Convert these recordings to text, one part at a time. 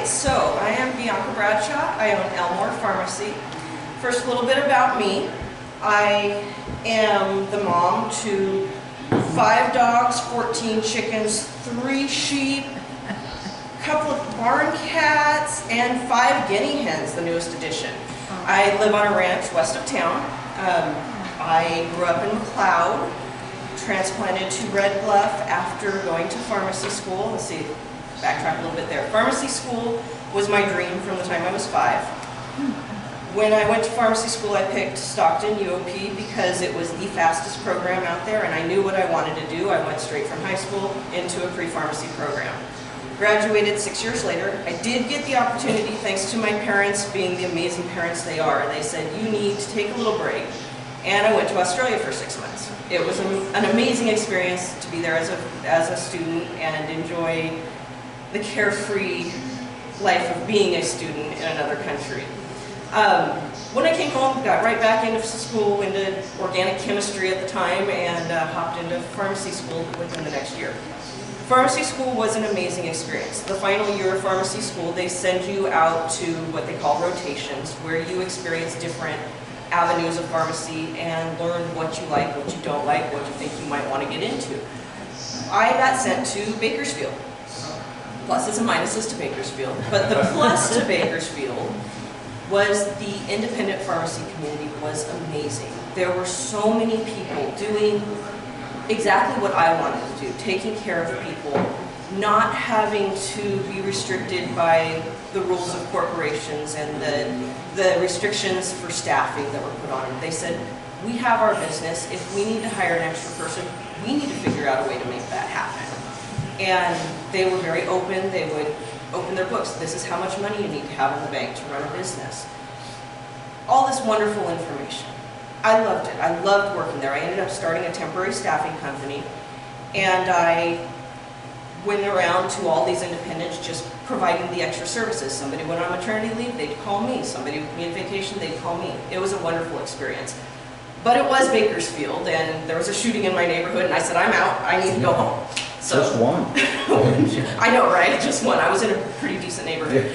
so I am Bianca Bradshaw. I own Elmore Pharmacy. First, a little bit about me. I am the mom to 5 dogs, 14 chickens, 3 sheep, a couple of barn cats, and 5 guinea hens, the newest addition. I live on a ranch west of town. I grew up in McLeod, transplanted to Red Bluff after going to pharmacy school. Let's see, backtrack a little bit there. Pharmacy school was my dream from the time I was 5. When I went to pharmacy school, I picked Stockton UOP because it was the fastest program out there, and I knew what I wanted to do. I went straight from high school into a pre-pharmacy program. Graduated 6 years later. I did get the opportunity, thanks to my parents being the amazing parents they are. They said, you need to take a little break. And I went to Australia for 6 months. It was an amazing experience to be there as a student and enjoy the carefree life of being a student in another country. When I came home, got right back into school, into organic chemistry at the time, and hopped into pharmacy school within the next year. Pharmacy school was an amazing experience. The final year of pharmacy school, they send you out to what they call rotations, where you experience different avenues of pharmacy and learn what you like, what you don't like, what you think you might want to get into. I got sent to Bakersfield. Pluses and minuses to Bakersfield, but the plus to Bakersfield was the independent pharmacy community was amazing. There were so many people doing exactly what I wanted to do, taking care of people, not having to be restricted by the rules of corporations and the restrictions for staffing that were put on them. They said, we have our business. If we need to hire an extra person, we need to figure out a way to make that happen. And they were very open. They would open their books. This is how much money you need to have in the bank to run a business. All this wonderful information. I loved it. I loved working there. I ended up starting a temporary staffing company, and I went around to all these independents just providing the extra services. Somebody went on maternity leave, they'd call me. Somebody would be on vacation, they'd call me. It was a wonderful experience. But it was Bakersfield, and there was a shooting in my neighborhood, and I said, I'm out, I need to go home. So, just one. I know, right? Just one. I was in a pretty decent neighborhood.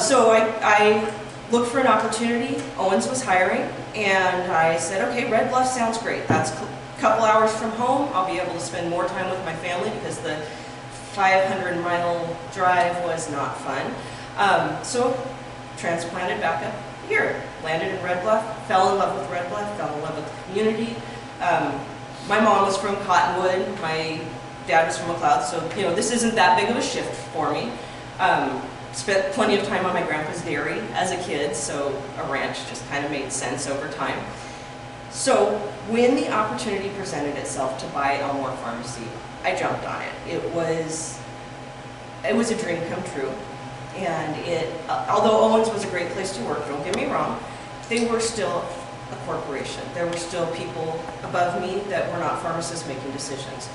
So I looked for an opportunity. Owens was hiring, and I said, okay, Red Bluff sounds great. That's a couple hours from home. I'll be able to spend more time with my family because the 500-mile drive was not fun. So transplanted back up here. Landed in Red Bluff, fell in love with Red Bluff, fell in love with the community. My mom was from Cottonwood, my dad was from McLeod, so this isn't that big of a shift for me. Spent plenty of time on my grandpa's dairy as a kid, so a ranch just kind of made sense over time. So when the opportunity presented itself to buy Elmore Pharmacy, I jumped on it. It was a dream come true, and although Owens was a great place to work, don't get me wrong, they were still a corporation. There were still people above me that were not pharmacists making decisions.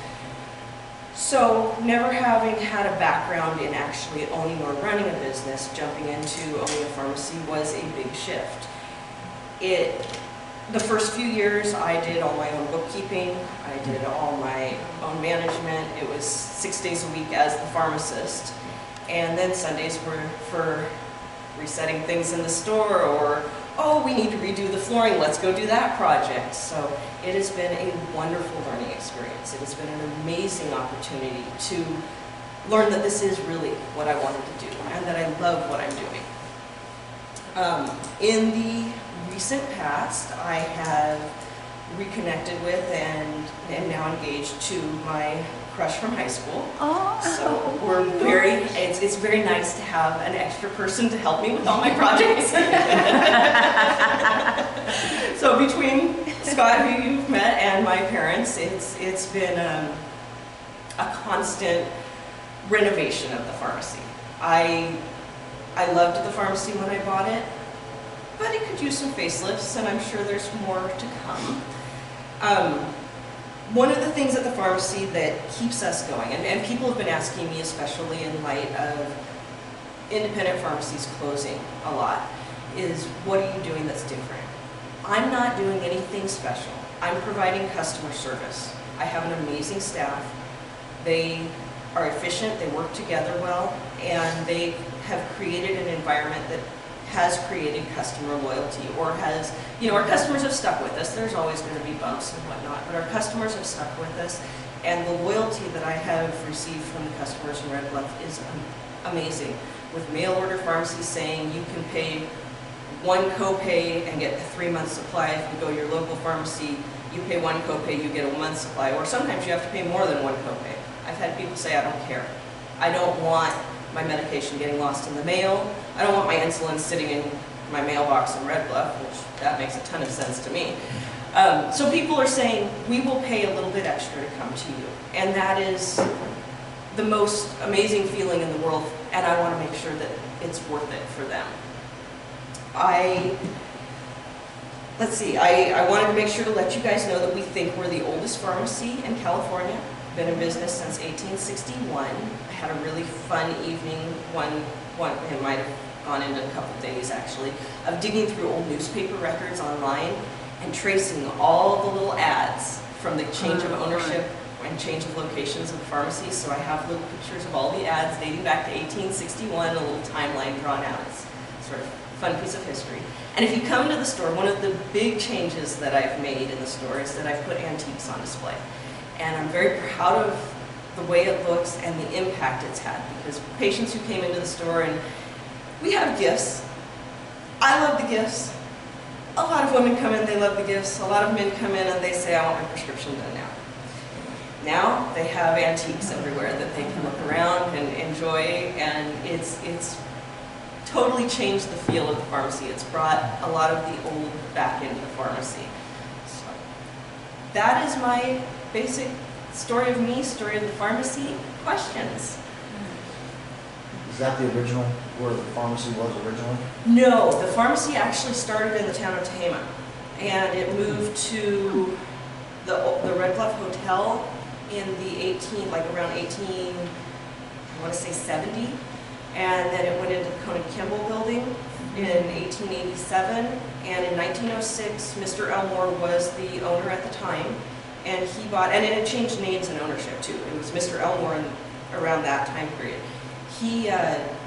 So never having had a background in actually owning or running a business, jumping into owning a pharmacy was a big shift. The first few years I did all my own bookkeeping, I did all my own management. It was 6 days a week as the pharmacist. And then Sundays were for resetting things in the store, or, oh, we need to redo the flooring, let's go do that project. So it has been a wonderful learning experience. It has been an amazing opportunity to learn that this is really what I wanted to do and that I love what I'm doing. In the recent past, I have reconnected with and am now engaged to my crush from high school. Oh. So we're it's very nice to have an extra person to help me with all my projects. So between Scott, who you've met, and my parents, it's been a constant renovation of the pharmacy. I loved the pharmacy when I bought it, but it could use some facelifts, and I'm sure there's more to come. One of the things at the pharmacy that keeps us going, and people have been asking me, especially in light of independent pharmacies closing a lot, is what are you doing that's different? I'm not doing anything special. I'm providing customer service. I have an amazing staff. They are efficient, they work together well, and they have created an environment that has created customer loyalty, or has, our customers have stuck with us. There's always going to be bumps and whatnot, but our customers have stuck with us, and the loyalty that I have received from the customers in Red Bluff is amazing. With mail order pharmacies saying you can pay one copay and get a 3-month supply. If you go to your local pharmacy, you pay one copay, you get a month's supply, or sometimes you have to pay more than one copay. I've had people say, I don't care. I don't want my medication getting lost in the mail. I don't want my insulin sitting in my mailbox in Red Bluff, which that makes a ton of sense to me. So people are saying, we will pay a little bit extra to come to you. And that is the most amazing feeling in the world, and I want to make sure that it's worth it for them. I wanted to make sure to let you guys know that we think we're the oldest pharmacy in California. Been in business since 1861. I had a really fun evening, it might have gone into a couple days actually, of digging through old newspaper records online and tracing all the little ads from the change of ownership and change of locations of pharmacies. So I have little pictures of all the ads dating back to 1861, a little timeline drawn out. It's sort of a fun piece of history. And if you come to the store, one of the big changes that I've made in the store is that I've put antiques on display. And I'm very proud of the way it looks and the impact it's had, because patients who came into the store, and we have gifts. I love the gifts. A lot of women come in, they love the gifts. A lot of men come in and they say, I want my prescription done now. Now they have antiques everywhere that they can look around and enjoy, and it's totally changed the feel of the pharmacy. It's brought a lot of the old back into the pharmacy. So that is my basic story of me, story of the pharmacy. Questions? Is that the original, where the pharmacy was originally? No, the pharmacy actually started in the town of Tehama, and it moved to the Red Bluff Hotel in the around 18, I want to say 70, and then it went into the Coney Kimball building in 1887, and in 1906, Mr. Elmore was the owner at the time, and he bought, and it had changed names and ownership too. It was Mr. Elmore around that time period. He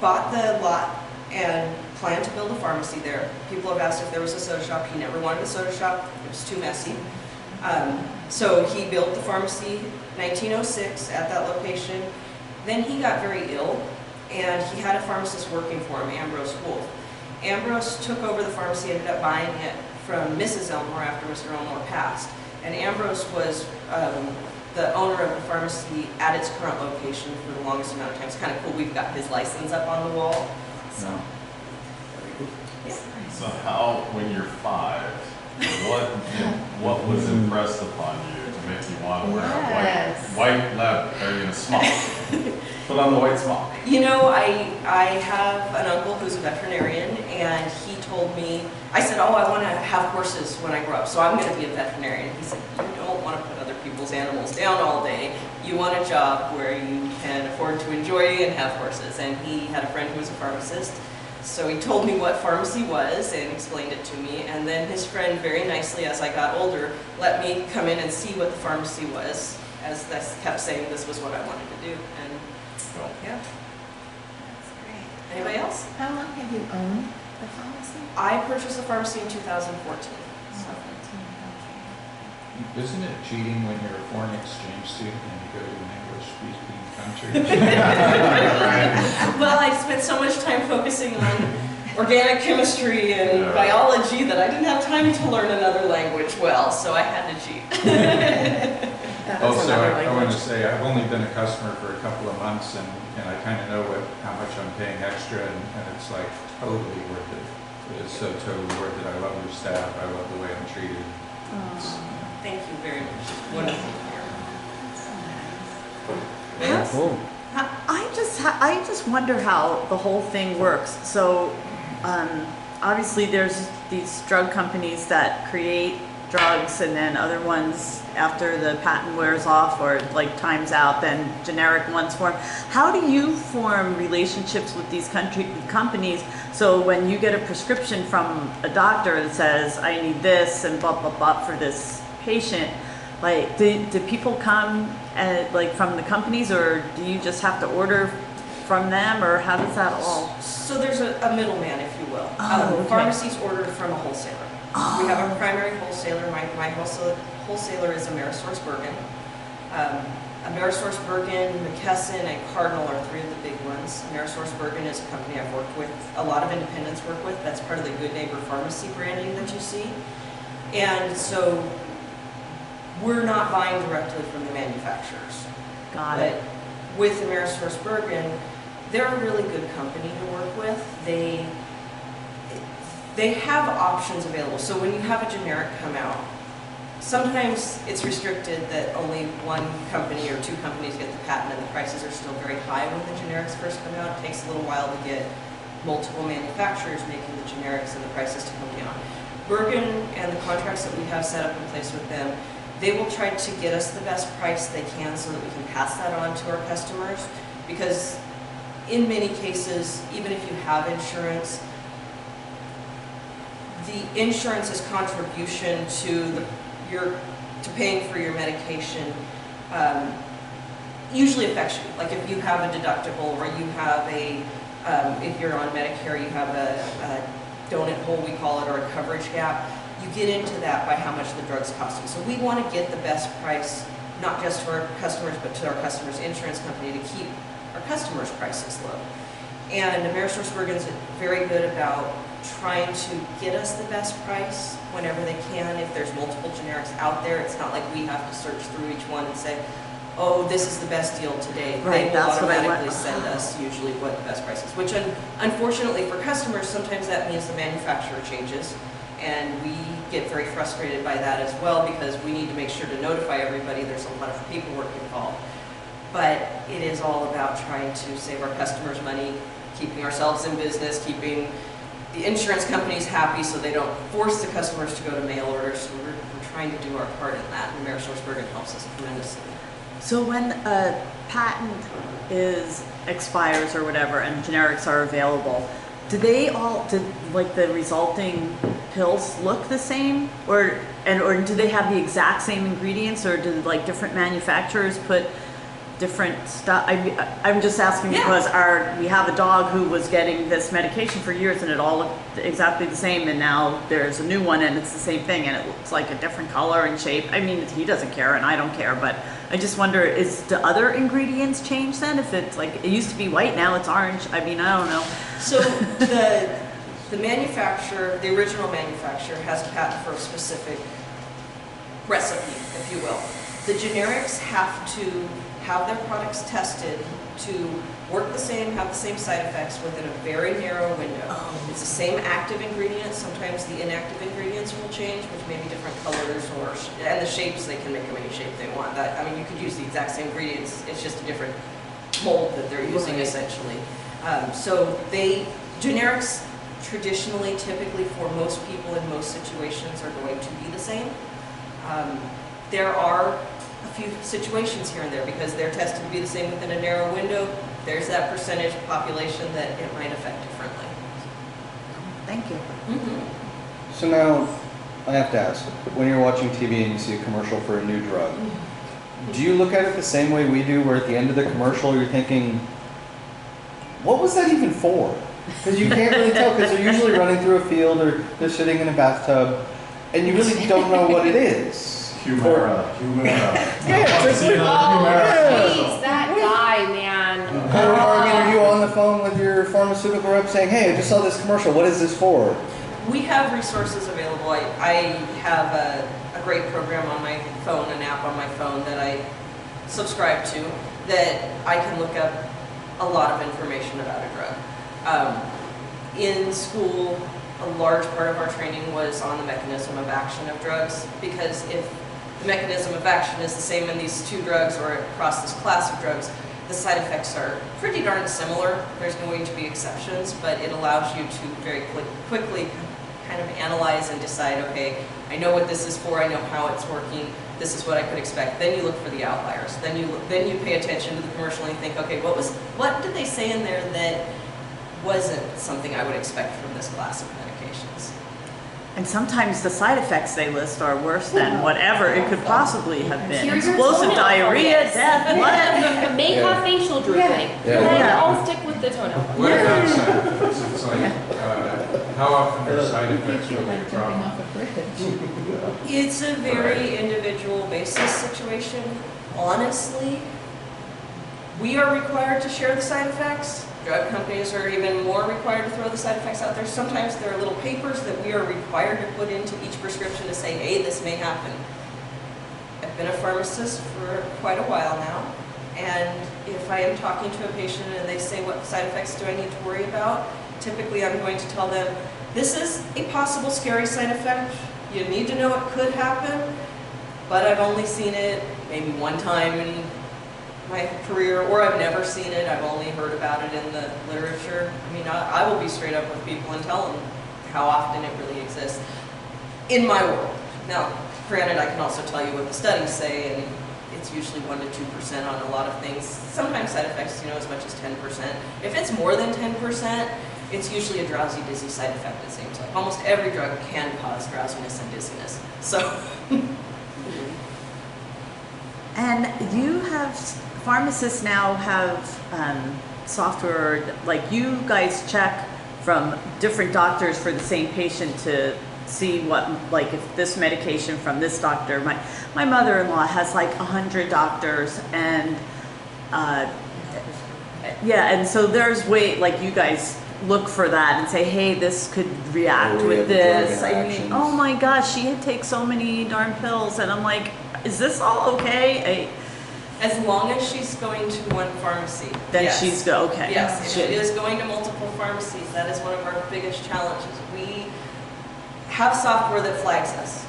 bought the lot and planned to build a pharmacy there. People have asked if there was a soda shop. He never wanted a soda shop. It was too messy. So he built the pharmacy 1906 at that location. Then he got very ill, and he had a pharmacist working for him, Ambrose Wolfe. Ambrose took over the pharmacy, ended up buying it from Mrs. Elmore after Mr. Elmore passed. And Ambrose was the owner of the pharmacy at its current location for the longest amount of time. It's kind of cool. We've got his license up on the wall. So, yeah. So how, when you're 5, what was impressed upon you to make you want to wear a white lab, or smock? Put on the white smock. I have an uncle who's a veterinarian, and he told me, I said, oh, I want to have horses when I grow up, so I'm going to be a veterinarian. He said, you don't want to put other people's animals down all day. You want a job where you can afford to enjoy and have horses. And he had a friend who was a pharmacist, so he told me what pharmacy was and explained it to me. And then his friend, very nicely, as I got older, let me come in and see what the pharmacy was, as I kept saying this was what I wanted to do. And yeah. That's great. Anybody else? How long have you owned the pharmacy? I purchased the pharmacy in 2014. So. Isn't it cheating when you're a foreign exchange student and you go to an English-speaking country? Well, I spent so much time focusing on organic chemistry and biology that I didn't have time to learn another language well, so I had to cheat. Also, I want to say I've only been a customer for a couple of months, and I kind of know how much I'm paying extra, and it's like totally worth it. It is so totally worth it. I love your staff. I love the way I'm treated. Thank you very much. Wonderful. Yes. Cool. I just wonder how the whole thing works. So, obviously, there's these drug companies that create drugs, and then other ones, after the patent wears off or like time's out, then generic ones form. How do you form relationships with these companies, so when you get a prescription from a doctor that says, I need this and blah, blah, blah for this patient, Like, do people come like from the companies, or do you just have to order from them, or how does that all? So there's a middleman, if you will. Oh, okay. Pharmacies order from a wholesaler. Oh. We have a primary wholesaler. My wholesaler is AmerisourceBergen. AmerisourceBergen, McKesson, and Cardinal are three of the big ones. AmerisourceBergen is a company I've worked with, a lot of independents work with. That's part of the Good Neighbor Pharmacy branding that you see. And so we're not buying directly from the manufacturers. Got it. But with AmerisourceBergen, they're a really good company to work with. They have options available. So when you have a generic come out, sometimes it's restricted that only one company or two companies get the patent, and the prices are still very high when the generics first come out. It takes a little while to get multiple manufacturers making the generics and the prices to come down. Bergen and the contracts that we have set up in place with them, they will try to get us the best price they can so that we can pass that on to our customers, because in many cases, even if you have insurance, the insurance's contribution to paying for your medication usually affects you. Like if you have a deductible, or you have if you're on Medicare, you have a donut hole, we call it, or a coverage gap. You get into that by how much the drug's costing. So we want to get the best price, not just to our customers, but to our customers' insurance company, to keep our customers' prices low. And AmerisourceBergen is very good about trying to get us the best price whenever they can. If there's multiple generics out there, it's not like we have to search through each one and say, oh, this is the best deal today. Right, They will that's what I automatically want. send us usually what the best price is, which unfortunately for customers, sometimes that means the manufacturer changes. And we get very frustrated by that as well, because we need to make sure to notify everybody. There's a lot of paperwork involved. But it is all about trying to save our customers money, keeping ourselves in business, keeping the insurance companies happy so they don't force the customers to go to mail orders. So we're trying to do our part in that, and AmerisourceBergen helps us tremendously. So when a patent expires or whatever, and generics are available, do like the resulting pills look the same, or do they have the exact same ingredients, or do like different manufacturers put different stuff? I'm just asking because we have a dog who was getting this medication for years and it all looked exactly the same, and now there's a new one and it's the same thing and it looks like a different color and shape. I mean, he doesn't care and I don't care, but I just wonder, do other ingredients change then? If it's like, it used to be white, now it's orange. I mean, I don't know. So the manufacturer, the original manufacturer, has a patent for a specific recipe, if you will. The generics have to have their products tested to work the same, have the same side effects within a very narrow window. It's the same active ingredients. Sometimes the inactive ingredients will change, which may be different colors, and the shapes, they can make them any shape they want. I mean, you could use the exact same ingredients, it's just a different mold that they're using essentially. So generics traditionally, typically for most people in most situations, are going to be the same. There are a few situations here and there, because they're tested to be the same within a narrow window. There's that percentage population that it might affect differently. Thank you. Mm-hmm. So now, I have to ask, when you're watching TV and you see a commercial for a new drug, do you look at it the same way we do, where at the end of the commercial you're thinking, what was that even for? Because you can't really tell, because they're usually running through a field or they're sitting in a bathtub, and you really don't know what it is. Humira. Yeah, it's like, Jeez, that guy, man. Or you're on the phone with your pharmaceutical rep saying, hey, I just saw this commercial, what is this for? We have resources available. I have a great program on my phone, an app on my phone that I subscribe to, that I can look up a lot of information about a drug. In school, a large part of our training was on the mechanism of action of drugs, because if the mechanism of action is the same in these two drugs or across this class of drugs, the side effects are pretty darn similar. There's going to be exceptions, but it allows you to very quickly kind of analyze and decide, okay, I know what this is for, I know how it's working, this is what I could expect. Then you look for the outliers. Then you pay attention to the commercial and you think, okay, what did they say in there that wasn't something I would expect from this class of medications? And sometimes the side effects they list are worse than whatever it could possibly have been. Here's your Explosive toenail diarrhea, fungus. death, blood. May Yeah. have facial drooping. Yeah. Then Yeah. I'll stick with the toenail. What about side effects? It's like, how often are side effects really a problem? It's a very individual basis situation. Honestly, we are required to share the side effects. Drug companies are even more required to throw the side effects out there. Sometimes there are little papers that we are required to put into each prescription to say, hey, this may happen. I've been a pharmacist for quite a while now, and if I am talking to a patient and they say, what side effects do I need to worry about? Typically I'm going to tell them, this is a possible scary side effect. You need to know it could happen, but I've only seen it maybe one time in my career, or I've never seen it. I've only heard about it in the literature. I mean, I will be straight up with people and tell them how often it really exists in my world. Now, granted, I can also tell you what the studies say, and it's usually 1 to 2% on a lot of things. Sometimes side effects, as much as 10%. If it's more than 10%, it's usually a drowsy, dizzy side effect, it seems like. Almost every drug can cause drowsiness and dizziness. So. And you have, pharmacists now have software, like you guys check from different doctors for the same patient to see what, like if this medication from this doctor, my mother-in-law has like 100 doctors, and yeah, and so there's like you guys look for that and say, hey, this could react Oh, we with have the drug this. I mean, interactions. oh my gosh, she takes so many darn pills, and I'm like, is this all okay? As long as she's going to one pharmacy. Then yes. she's go, okay. Yes, if She- she is going to multiple pharmacies, that is one of our biggest challenges. We have software that flags us.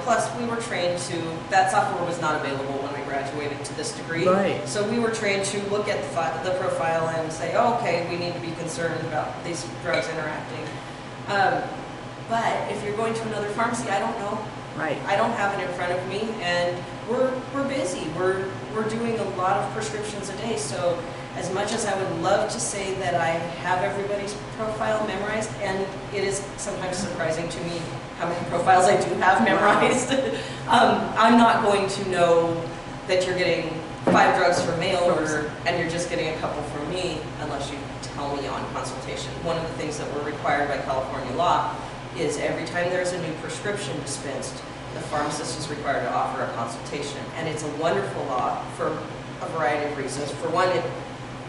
Plus we were trained to, that software was not available when I graduated to this degree. Right. So we were trained to look at the profile and say, oh, okay, we need to be concerned about these drugs interacting. But if you're going to another pharmacy, I don't know. Right. I don't have it in front of me, and we're busy. We're doing a lot of prescriptions a day, so as much as I would love to say that I have everybody's profile memorized, and it is sometimes surprising to me how many profiles I do have memorized, I'm not going to know that you're getting 5 drugs from mail order and you're just getting a couple from me unless you tell me on consultation. One of the things that we're required by California law is every time there's a new prescription dispensed, the pharmacist is required to offer a consultation. And it's a wonderful law for a variety of reasons. For one, it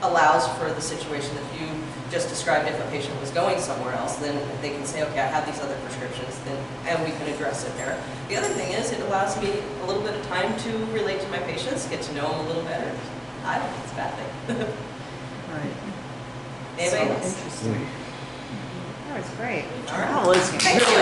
allows for the situation that you just described. If a patient was going somewhere else, then they can say, okay, I have these other prescriptions, and we can address it there. The other thing is it allows me a little bit of time to relate to my patients, get to know them a little better. I don't think it's a bad thing. Right. Anybody So else? interesting. That was great. All right. That was Thank really